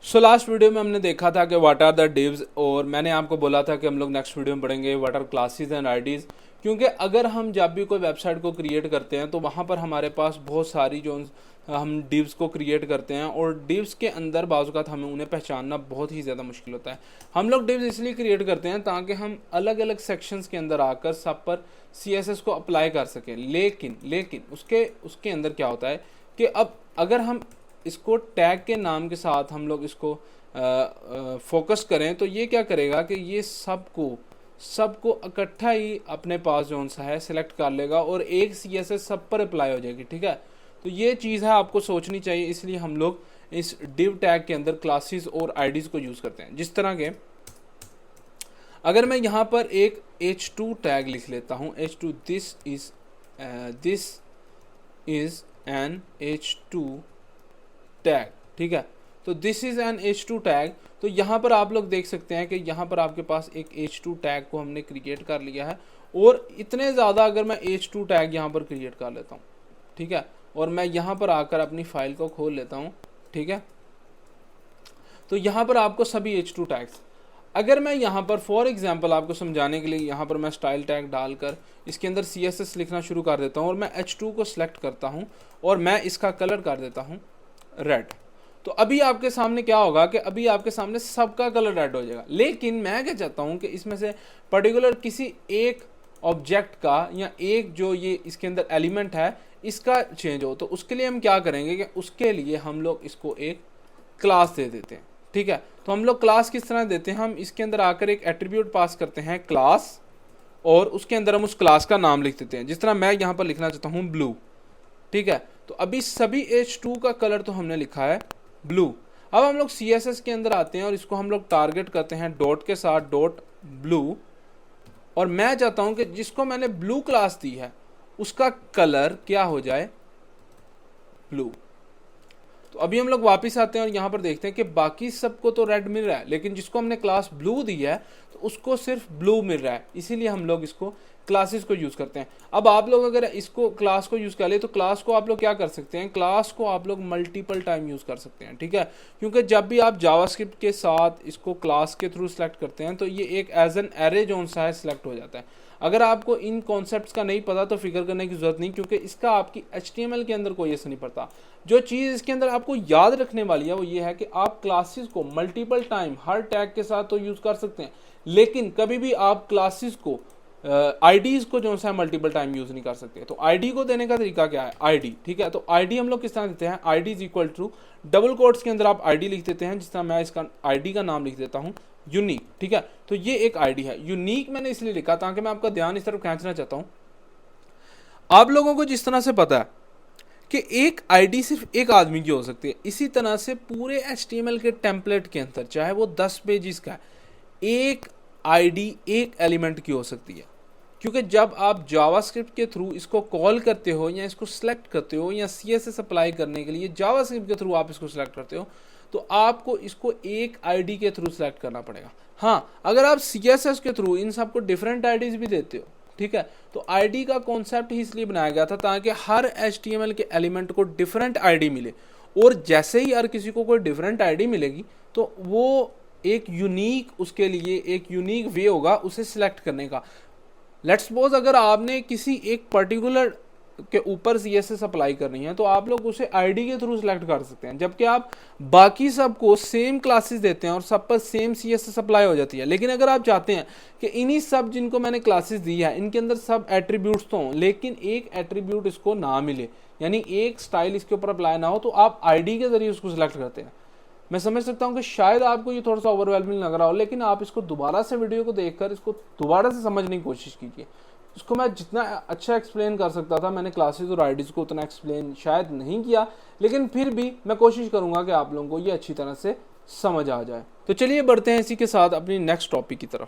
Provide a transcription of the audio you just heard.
Last video में हमने देखा था कि व्हाट आर द डिव्स, और मैंने आपको बोला था कि हम लोग नेक्स्ट वीडियो में पढ़ेंगे what are classes and IDs. क्योंकि अगर हम जब भी कोई वेबसाइट को क्रिएट करते हैं तो वहाँ पर हमारे पास बहुत सारी जो हम डिव्स को क्रिएट करते हैं, और डिव्स के अंदर बाज़ हमें उन्हें पहचानना बहुत ही ज़्यादा मुश्किल होता है। हम लोग डिव्स इसलिए क्रिएट करते हैं ताकि हम अलग अलग सेक्शंस के अंदर आकर सब पर CSS को अप्लाई कर सकें। लेकिन उसके उसके अंदर क्या होता है कि अब अगर हम इसको टैग के नाम के साथ हम लोग इसको फोकस करें तो ये क्या करेगा कि ये सबको इकट्ठा ही अपने पास जो सा है सिलेक्ट कर लेगा और एक CSS सब पर अप्लाई हो जाएगी। ठीक है, तो ये चीज़ है आपको सोचनी चाहिए, इसलिए हम लोग इस डिव टैग के अंदर क्लासेस और आईडीज़ को यूज़ करते हैं। जिस तरह के अगर मैं यहाँ पर एक h2 टैग लिख लेता हूँ, h2 this is an h2 tag. ठीक है, तो this is an h2 tag. तो यहाँ पर आप लोग देख सकते हैं कि यहाँ पर आपके पास एक h2 टैग को हमने क्रिएट कर लिया है, और इतने ज़्यादा अगर मैं h2 टैग यहाँ पर क्रिएट कर लेता हूँ, ठीक है, और मैं यहाँ पर आकर अपनी फाइल को खोल लेता हूँ, ठीक है, तो यहाँ पर आपको सभी h2 टैग्स, अगर मैं यहाँ पर फॉर एग्जांपल आपको समझाने के लिए यहाँ पर मैं स्टाइल टैग डालकर इसके अंदर CSS लिखना शुरू कर देता हूँ और मैं h2 को सिलेक्ट करता हूँ और मैं इसका कलर कर देता हूँ रेड। तो अभी आपके सामने क्या होगा कि अभी आपके सामने सबका कलर रेड हो जाएगा। लेकिन मैं क्या चाहता हूँ कि इसमें से पर्टिकुलर किसी एक ऑब्जेक्ट का या एक जो ये इसके अंदर एलिमेंट है इसका चेंज हो, तो उसके लिए हम क्या करेंगे कि उसके लिए हम लोग इसको एक क्लास दे देते हैं। ठीक है, तो हम लोग क्लास किस तरह देते हैं, हम इसके अंदर आकर एक एट्रीब्यूट पास करते हैं क्लास, और उसके अंदर हम उस क्लास का नाम लिख देते हैं। जिस तरह मैं यहाँ पर लिखना चाहता हूँ ब्लू। ठीक है, तो अभी सभी h2 का कलर तो हमने लिखा है ब्लू। अब हम लोग CSS के अंदर आते हैं और इसको हम लोग टारगेट करते हैं डॉट के साथ, डॉट ब्लू, और मैं चाहता हूं कि जिसको मैंने ब्लू क्लास दी है उसका कलर क्या हो जाए, ब्लू। तो अभी हम लोग वापस आते हैं और यहाँ पर देखते हैं कि बाकी सबको तो रेड मिल रहा है, लेकिन जिसको हमने क्लास ब्लू दी है तो उसको सिर्फ ब्लू मिल रहा है, इसीलिए हम लोग इसको क्लासेस को यूज़ करते हैं। अब आप लोग अगर इसको क्लास को यूज़ कर ले तो क्लास को आप लोग क्या कर सकते हैं, क्लास को आप लोग मल्टीपल टाइम यूज़ कर सकते हैं। ठीक है, क्योंकि जब भी आप जावास्क्रिप्ट के साथ इसको क्लास के थ्रू सेलेक्ट करते हैं तो ये एक एज एन एरे जो सा है सिलेक्ट हो जाता है। अगर आपको इन कॉन्सेप्ट्स का नहीं पता तो फिक्र करने की जरूरत नहीं, क्योंकि इसका आपकी HTML के अंदर कोई ऐसा नहीं पड़ता। जो चीज़ इसके अंदर आपको याद रखने वाली है वो ये है कि आप क्लासेस को मल्टीपल टाइम हर टैग के साथ तो यूज़ कर सकते हैं, लेकिन कभी भी आप क्लासेस को आईडीज़ को जो सा मल्टीपल टाइम यूज़ नहीं कर सकते। तो आईडी को देने का तरीका क्या है, आईडी। ठीक है, तो आईडी हम लोग किस तरह देते हैं, ID is equal to double quotes के अंदर आप आईडी लिख देते हैं। जिस तरह मैं इसका आईडी का नाम लिख देता हूँ यूनिक। ठीक है, तो ये एक आईडी है। यूनिक मैंने इसलिए लिखा ताकि मैं आपका ध्यान इस तरफ खींचना चाहता हूँ। आप लोगों को जिस तरह से पता है कि एक आईडी सिर्फ एक आदमी की हो सकती है, इसी तरह से पूरे HTML के टेम्पलेट के अंदर चाहे वो 10 पेजेस का है, एक आईडी एक एलिमेंट की हो सकती है। क्योंकि जब आप जावास्क्रिप्ट के थ्रू इसको कॉल करते हो या इसको सिलेक्ट करते हो या CSS अप्लाई करने के लिए जावास्क्रिप्ट के थ्रू आप इसको सिलेक्ट करते हो, तो आपको इसको एक आईडी के थ्रू सिलेक्ट करना पड़ेगा। हाँ, अगर आप CSS के थ्रू इन सबको डिफरेंट आईडीज भी देते हो, ठीक है, तो आईडी का कॉन्सेप्ट ही इसलिए बनाया गया था ताकि हर HTML के एलिमेंट को डिफरेंट आईडी मिले, और जैसे ही हर किसी को कोई डिफरेंट आईडी मिलेगी तो वो एक यूनिक, उसके लिए एक यूनिक वे होगा उसे सिलेक्ट करने का। लेट्स सपोज अगर आपने किसी एक पर्टिकुलर के ऊपर CSS अप्लाई करनी है तो आप लोग उसे आईडी के थ्रू सिलेक्ट कर सकते हैं, जबकि आप बाकी सबको सेम क्लासेस देते हैं और सब पर सेम CSS अप्लाई हो जाती है। लेकिन अगर आप चाहते हैं कि इन्हीं सब जिनको मैंने क्लासेस दी है इनके अंदर सब एट्रीब्यूट्स तो हों लेकिन एक एट्रीब्यूट इसको ना मिले, यानी एक स्टाइल इसके ऊपर अप्लाई ना हो, तो आप आईडी के जरिए उसको सिलेक्ट करते हैं। मैं समझ सकता हूँ कि शायद आपको ये थोड़ा सा ओवरवेलमिंग लग रहा हो, लेकिन आप इसको दोबारा से वीडियो को देखकर इसको दोबारा से समझने की कोशिश कीजिए। इसको मैं जितना अच्छा एक्सप्लेन कर सकता था मैंने क्लासेस और आईडीज़ को उतना एक्सप्लेन शायद नहीं किया, लेकिन फिर भी मैं कोशिश करूँगा कि आप लोगों को ये अच्छी तरह से समझ आ जाए। तो चलिए बढ़ते हैं इसी के साथ अपनी नेक्स्ट टॉपिक की तरफ।